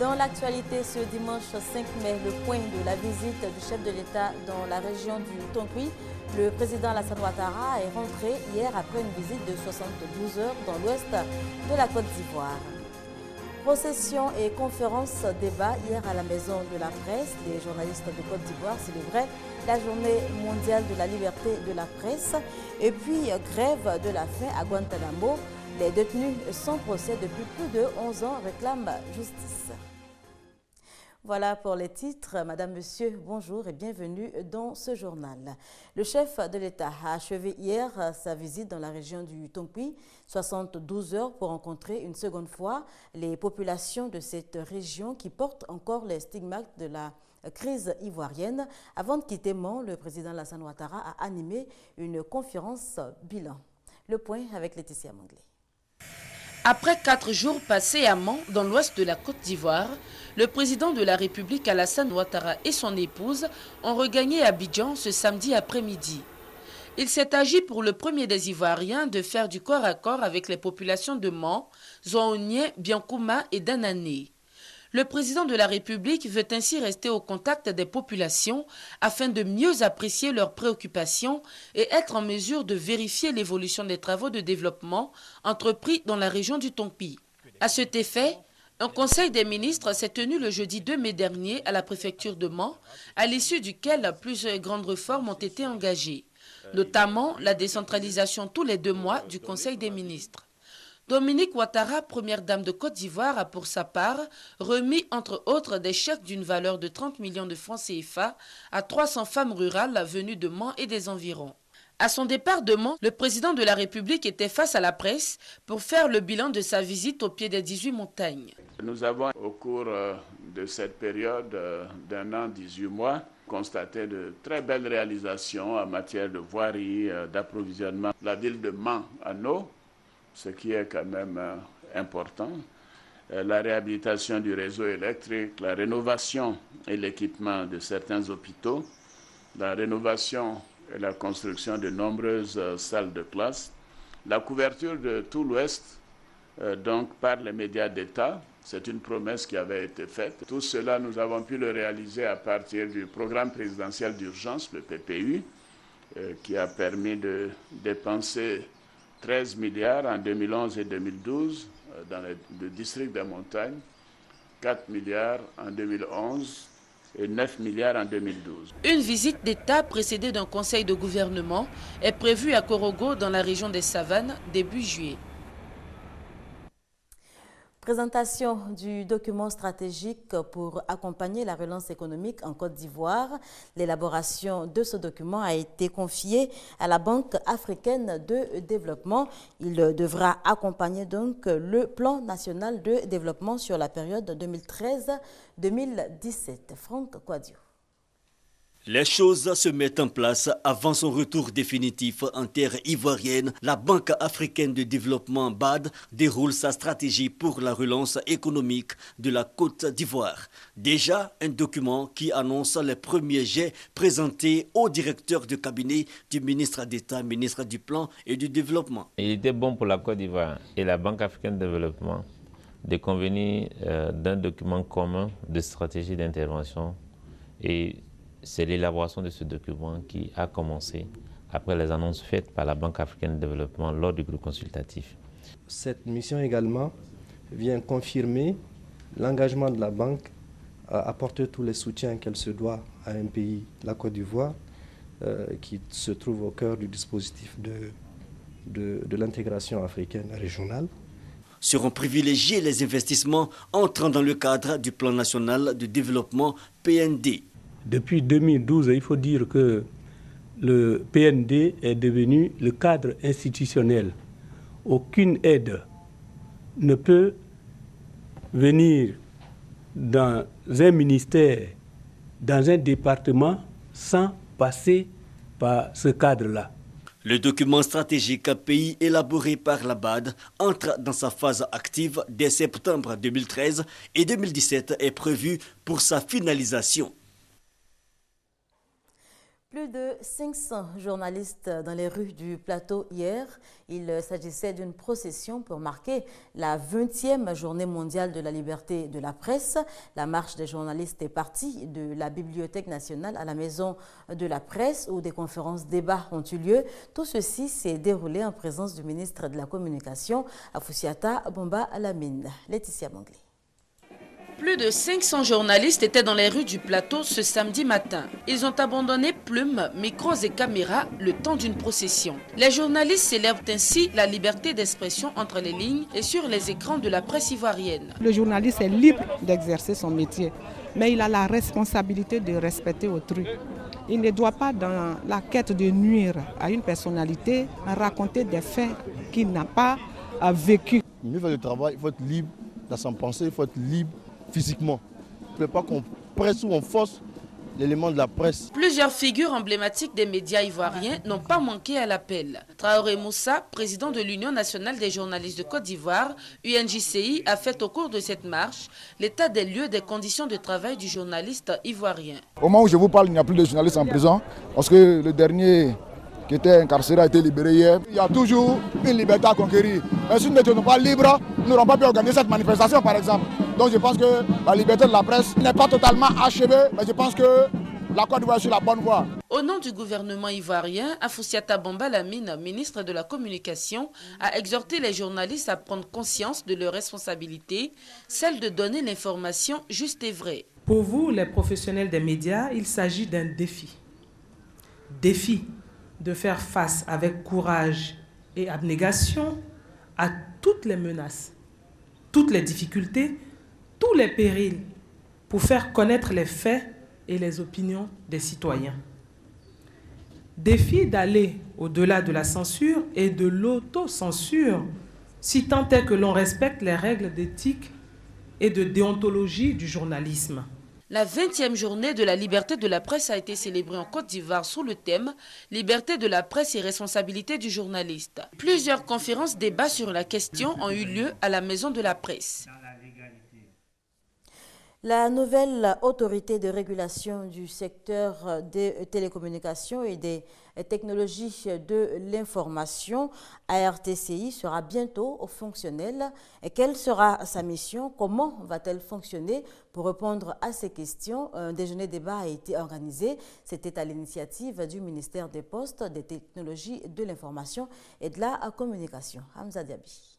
Dans l'actualité, ce dimanche 5 mai, le point de la visite du chef de l'État dans la région du Tonkoui, le président Alassane Ouattara est rentré hier après une visite de 72 heures dans l'ouest de la Côte d'Ivoire. Procession et conférence débat hier à la Maison de la Presse. Les journalistes de Côte d'Ivoire célébraient la journée mondiale de la liberté de la presse. Et puis, grève de la faim à Guantanamo. Les détenus sans procès depuis plus de 11 ans réclament justice. Voilà pour les titres. Madame, Monsieur, bonjour et bienvenue dans ce journal. Le chef de l'État a achevé hier sa visite dans la région du Tonkoui, 72 heures pour rencontrer une seconde fois les populations de cette région qui portent encore les stigmates de la crise ivoirienne. Avant de quitter Mans, le président Alassane Ouattara a animé une conférence bilan. Le point avec Laetitia Manglé. Après 4 jours passés à Mans, dans l'ouest de la Côte d'Ivoire, le président de la République Alassane Ouattara et son épouse ont regagné Abidjan ce samedi après-midi. Il s'est agi pour le premier des Ivoiriens de faire du corps à corps avec les populations de Mans, Zouaounien, Biankouma et Danané. Le président de la République veut ainsi rester au contact des populations afin de mieux apprécier leurs préoccupations et être en mesure de vérifier l'évolution des travaux de développement entrepris dans la région du Tonkoui. À cet effet, un conseil des ministres s'est tenu le jeudi 2 mai dernier à la préfecture de Mans, à l'issue duquel plusieurs grandes réformes ont été engagées, notamment la décentralisation tous les 2 mois du conseil des ministres. Dominique Ouattara, première dame de Côte d'Ivoire, a pour sa part remis entre autres des chèques d'une valeur de 30 millions de francs CFA à 300 femmes rurales venues de Mans et des environs. À son départ de Mans, le président de la République était face à la presse pour faire le bilan de sa visite au pied des 18 montagnes. Nous avons au cours de cette période d'1 an, 18 mois, constaté de très belles réalisations en matière de voirie, d'approvisionnement. La ville de Mans en eau, ce qui est quand même important, la réhabilitation du réseau électrique, la rénovation et l'équipement de certains hôpitaux, la rénovation et la construction de nombreuses salles de classe, la couverture de tout l'Ouest donc par les médias d'État. C'est une promesse qui avait été faite. Tout cela, nous avons pu le réaliser à partir du programme présidentiel d'urgence, le PPU, qui a permis de dépenser 13 milliards en 2011 et 2012 dans le district des montagnes, 4 milliards en 2011 et 9 milliards en 2012. Une visite d'État précédée d'un conseil de gouvernement est prévue à Korogo dans la région des Savanes début juillet. Présentation du document stratégique pour accompagner la relance économique en Côte d'Ivoire. L'élaboration de ce document a été confiée à la Banque africaine de développement. Il devra accompagner donc le plan national de développement sur la période 2013-2017. Franck Kouadio. Les choses se mettent en place avant son retour définitif en terre ivoirienne. La Banque africaine de développement BAD déroule sa stratégie pour la relance économique de la Côte d'Ivoire. Déjà, un document qui annonce les premiers jets présentés au directeur de cabinet du ministre d'État, ministre du Plan et du Développement. Il était bon pour la Côte d'Ivoire et la Banque africaine de développement de convenir d'un document commun de stratégie d'intervention, et c'est l'élaboration de ce document qui a commencé après les annonces faites par la Banque africaine de développement lors du groupe consultatif. Cette mission également vient confirmer l'engagement de la Banque à apporter tous les soutiens qu'elle se doit à un pays, la Côte d'Ivoire, qui se trouve au cœur du dispositif de l'intégration africaine régionale. Seront privilégiés les investissements entrant dans le cadre du plan national de développement PND. Depuis 2012, il faut dire que le PND est devenu le cadre institutionnel. Aucune aide ne peut venir dans un ministère, dans un département, sans passer par ce cadre-là. Le document stratégique pays élaboré par la BAD entre dans sa phase active dès septembre 2013 et 2017 est prévu pour sa finalisation. Plus de 500 journalistes dans les rues du plateau hier. Il s'agissait d'une procession pour marquer la 20e journée mondiale de la liberté de la presse. La marche des journalistes est partie de la Bibliothèque nationale à la Maison de la Presse où des conférences débats ont eu lieu. Tout ceci s'est déroulé en présence du ministre de la Communication, Afoussiata Bomba Lamine. Laetitia Manglé. Plus de 500 journalistes étaient dans les rues du plateau ce samedi matin. Ils ont abandonné plumes, micros et caméras le temps d'une procession. Les journalistes célèbrent ainsi la liberté d'expression entre les lignes et sur les écrans de la presse ivoirienne. Le journaliste est libre d'exercer son métier, mais il a la responsabilité de respecter autrui. Il ne doit pas, dans la quête de nuire à une personnalité, raconter des faits qu'il n'a pas vécu. Mieux faire le travail, il faut être libre dans son pensée, il faut être libre physiquement. Il ne faut pas qu'on presse ou on force l'élément de la presse. Plusieurs figures emblématiques des médias ivoiriens n'ont pas manqué à l'appel. Traoré Moussa, président de l'Union nationale des journalistes de Côte d'Ivoire, UNJCI, a fait au cours de cette marche l'état des lieux des conditions de travail du journaliste ivoirien. Au moment où je vous parle, il n'y a plus de journalistes en prison parce que le dernier qui était incarcéré a été libéré hier. Il y a toujours une liberté à conquérir. Mais si nous n'étions pas libres, nous n'aurons pas pu organiser cette manifestation par exemple. Donc je pense que la liberté de la presse n'est pas totalement achevée, mais je pense que la Côte d'Ivoire est sur la bonne voie. Au nom du gouvernement ivoirien, Afoussiata Bomba Lamine, ministre de la Communication, a exhorté les journalistes à prendre conscience de leurs responsabilités, celle de donner l'information juste et vraie. Pour vous, les professionnels des médias, il s'agit d'un défi. Défi de faire face avec courage et abnégation à toutes les menaces, toutes les difficultés, tous les périls pour faire connaître les faits et les opinions des citoyens. Défi d'aller au-delà de la censure et de l'autocensure, si tant est que l'on respecte les règles d'éthique et de déontologie du journalisme. La 20e journée de la liberté de la presse a été célébrée en Côte d'Ivoire sous le thème « Liberté de la presse et responsabilité du journaliste ». Plusieurs conférences débats sur la question ont eu lieu à la Maison de la Presse. La nouvelle autorité de régulation du secteur des télécommunications et des technologies de l'information, ARTCI, sera bientôt fonctionnelle. Et quelle sera sa mission? Comment va-t-elle fonctionner? Pour répondre à ces questions, un déjeuner débat a été organisé. C'était à l'initiative du ministère des Postes, des Technologies de l'Information et de la Communication. Hamza Diaby.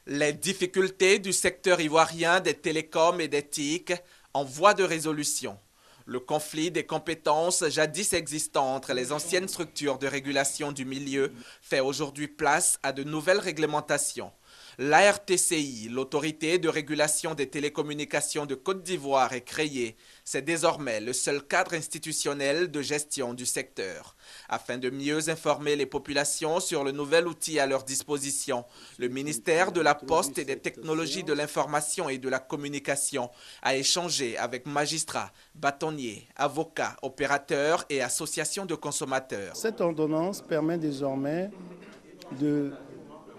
Les difficultés du secteur ivoirien des télécoms et des TIC en voie de résolution. Le conflit des compétences jadis existant entre les anciennes structures de régulation du milieu fait aujourd'hui place à de nouvelles réglementations. L'ARTCI, l'autorité de régulation des télécommunications de Côte d'Ivoire, est créée. C'est désormais le seul cadre institutionnel de gestion du secteur. Afin de mieux informer les populations sur le nouvel outil à leur disposition, le ministère de la Poste et des Technologies de l'Information et de la Communication a échangé avec magistrats, bâtonniers, avocats, opérateurs et associations de consommateurs. Cette ordonnance permet désormais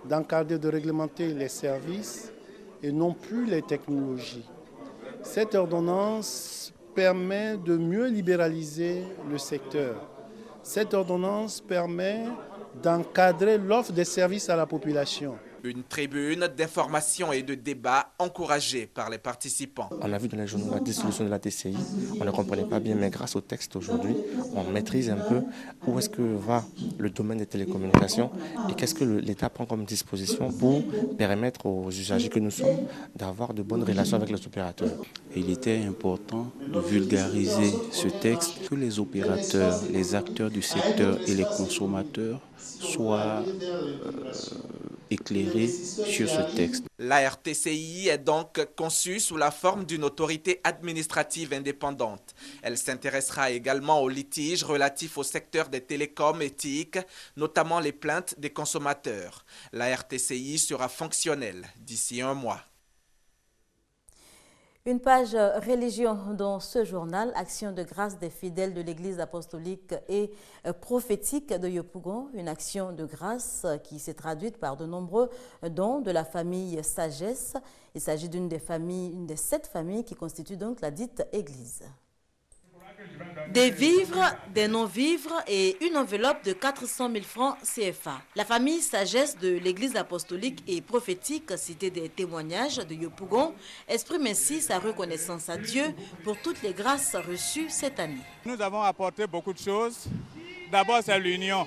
d'encadrer, de réglementer les services et non plus les technologies. Cette ordonnance permet de mieux libéraliser le secteur. Cette ordonnance permet d'encadrer l'offre des services à la population. Une tribune d'information et de débat encouragée par les participants. On a vu dans les journaux la dissolution de la TCI, on ne comprenait pas bien, mais grâce au texte aujourd'hui, on maîtrise un peu où est-ce que va le domaine des télécommunications et qu'est-ce que l'État prend comme disposition pour permettre aux usagers que nous sommes d'avoir de bonnes relations avec les opérateurs. Il était important de vulgariser ce texte, que les opérateurs, les acteurs du secteur et les consommateurs soient éclairés sur ce texte. La RTCI est donc conçue sous la forme d'une autorité administrative indépendante. Elle s'intéressera également aux litiges relatifs au secteur des télécoms et TIC, notamment les plaintes des consommateurs. La RTCI sera fonctionnelle d'ici un mois. Une page religion dans ce journal, action de grâce des fidèles de l'église apostolique et prophétique de Yopougon, une action de grâce qui s'est traduite par de nombreux dons de la famille Sagesse. Il s'agit d'une des 7 familles qui constituent donc la dite église. Des vivres, des non-vivres et une enveloppe de 400 000 francs CFA. La famille Sagesse de l'Église apostolique et prophétique Cité des témoignages de Yopougon exprime ainsi sa reconnaissance à Dieu pour toutes les grâces reçues cette année. Nous avons apporté beaucoup de choses. D'abord, c'est l'union.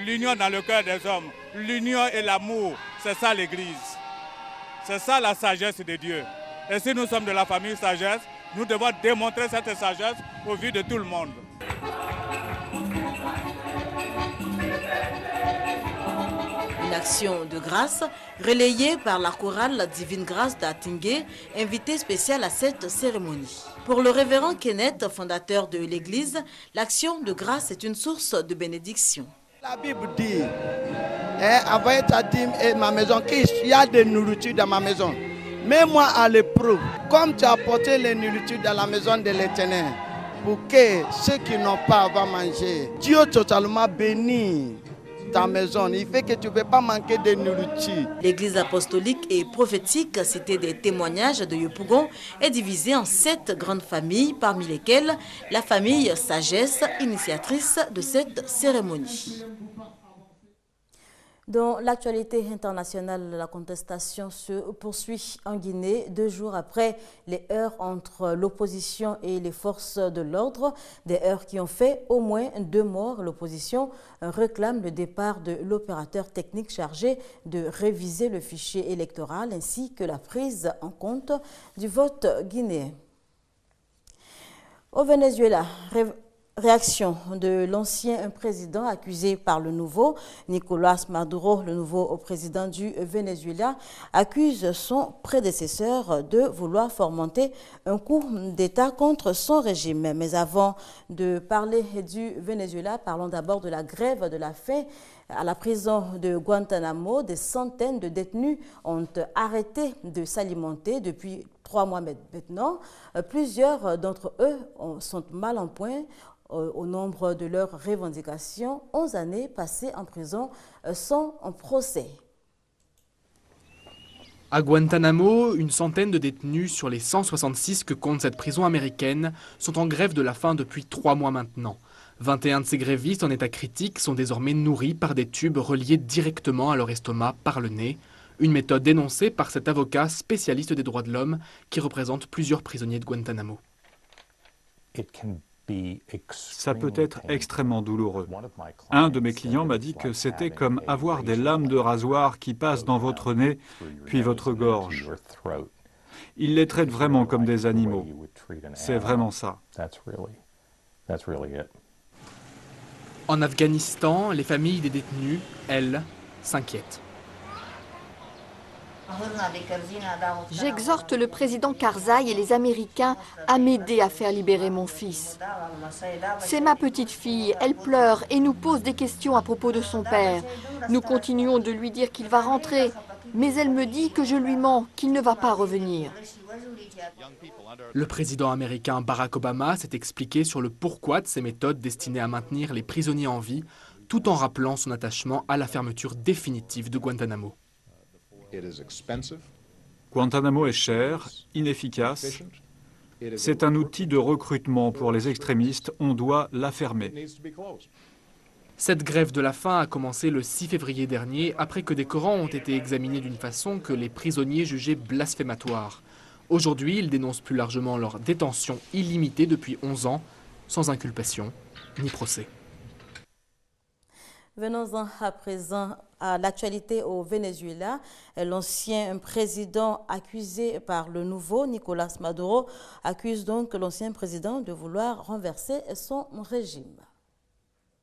L'union dans le cœur des hommes. L'union et l'amour, c'est ça l'Église. C'est ça la sagesse de Dieu. Et si nous sommes de la famille Sagesse, nous devons démontrer cette sagesse au vu de tout le monde. Une action de grâce relayée par la chorale Divine Grâce d'Atingué, invité spécial à cette cérémonie. Pour le révérend Kenneth, fondateur de l'église, l'action de grâce est une source de bénédiction. La Bible dit, envoyez ta dîme et ma maison, qu'il y a de nourriture dans ma maison. Mets-moi à l'épreuve, comme tu as apporté les nourritures dans la maison de l'Éternel, pour que ceux qui n'ont pas vont manger. Dieu totalement bénit ta maison. Il fait que tu ne peux pas manquer de nourriture. L'église apostolique et prophétique Cité des témoignages de Yopougon est divisée en 7 grandes familles, parmi lesquelles la famille Sagesse, initiatrice de cette cérémonie. Dans l'actualité internationale, la contestation se poursuit en Guinée 2 jours après les heurts entre l'opposition et les forces de l'ordre. Des heurts qui ont fait au moins 2 morts. L'opposition réclame le départ de l'opérateur technique chargé de réviser le fichier électoral ainsi que la prise en compte du vote guinéen. Au Venezuela, réaction de l'ancien président accusé par le nouveau. Nicolas Maduro, le nouveau président du Venezuela, accuse son prédécesseur de vouloir fomenter un coup d'État contre son régime. Mais avant de parler du Venezuela, parlons d'abord de la grève de la faim. À la prison de Guantanamo, des centaines de détenus ont arrêté de s'alimenter depuis 3 mois maintenant. Plusieurs d'entre eux sont mal en point au nombre de leurs revendications. 11 années passées en prison sans procès. À Guantanamo, une centaine de détenus sur les 166 que compte cette prison américaine sont en grève de la faim depuis 3 mois maintenant. 21 de ces grévistes en état critique sont désormais nourris par des tubes reliés directement à leur estomac par le nez, une méthode dénoncée par cet avocat spécialiste des droits de l'homme qui représente plusieurs prisonniers de Guantanamo. Ça peut être extrêmement douloureux. Un de mes clients m'a dit que c'était comme avoir des lames de rasoir qui passent dans votre nez, puis votre gorge. Ils les traitent vraiment comme des animaux. C'est vraiment ça. En Afghanistan, les familles des détenus, elles, s'inquiètent. J'exhorte le président Karzai et les Américains à m'aider à faire libérer mon fils. C'est ma petite fille, elle pleure et nous pose des questions à propos de son père. Nous continuons de lui dire qu'il va rentrer, mais elle me dit que je lui mens, qu'il ne va pas revenir. Le président américain Barack Obama s'est expliqué sur le pourquoi de ces méthodes destinées à maintenir les prisonniers en vie, tout en rappelant son attachement à la fermeture définitive de Guantanamo. Guantanamo est cher, inefficace. C'est un outil de recrutement pour les extrémistes. On doit la fermer. Cette grève de la faim a commencé le 6 février dernier, après que des Corans ont été examinés d'une façon que les prisonniers jugeaient blasphématoire. Aujourd'hui, ils dénoncent plus largement leur détention illimitée depuis 11 ans, sans inculpation ni procès. Venons-en à présent à l'actualité au Venezuela. L'ancien président accusé par le nouveau, Nicolas Maduro, accuse donc l'ancien président de vouloir renverser son régime.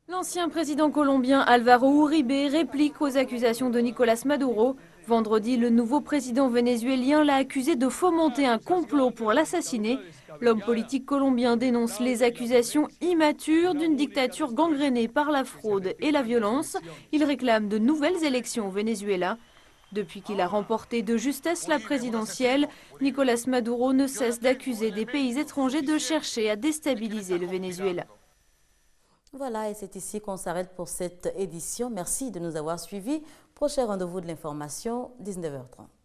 L'ancien président colombien Álvaro Uribe réplique aux accusations de Nicolas Maduro. Vendredi, le nouveau président vénézuélien l'a accusé de fomenter un complot pour l'assassiner. L'homme politique colombien dénonce les accusations immatures d'une dictature gangrénée par la fraude et la violence. Il réclame de nouvelles élections au Venezuela. Depuis qu'il a remporté de justesse la présidentielle, Nicolas Maduro ne cesse d'accuser des pays étrangers de chercher à déstabiliser le Venezuela. Voilà, et c'est ici qu'on s'arrête pour cette édition. Merci de nous avoir suivis. Prochain rendez-vous de l'information, 19h30.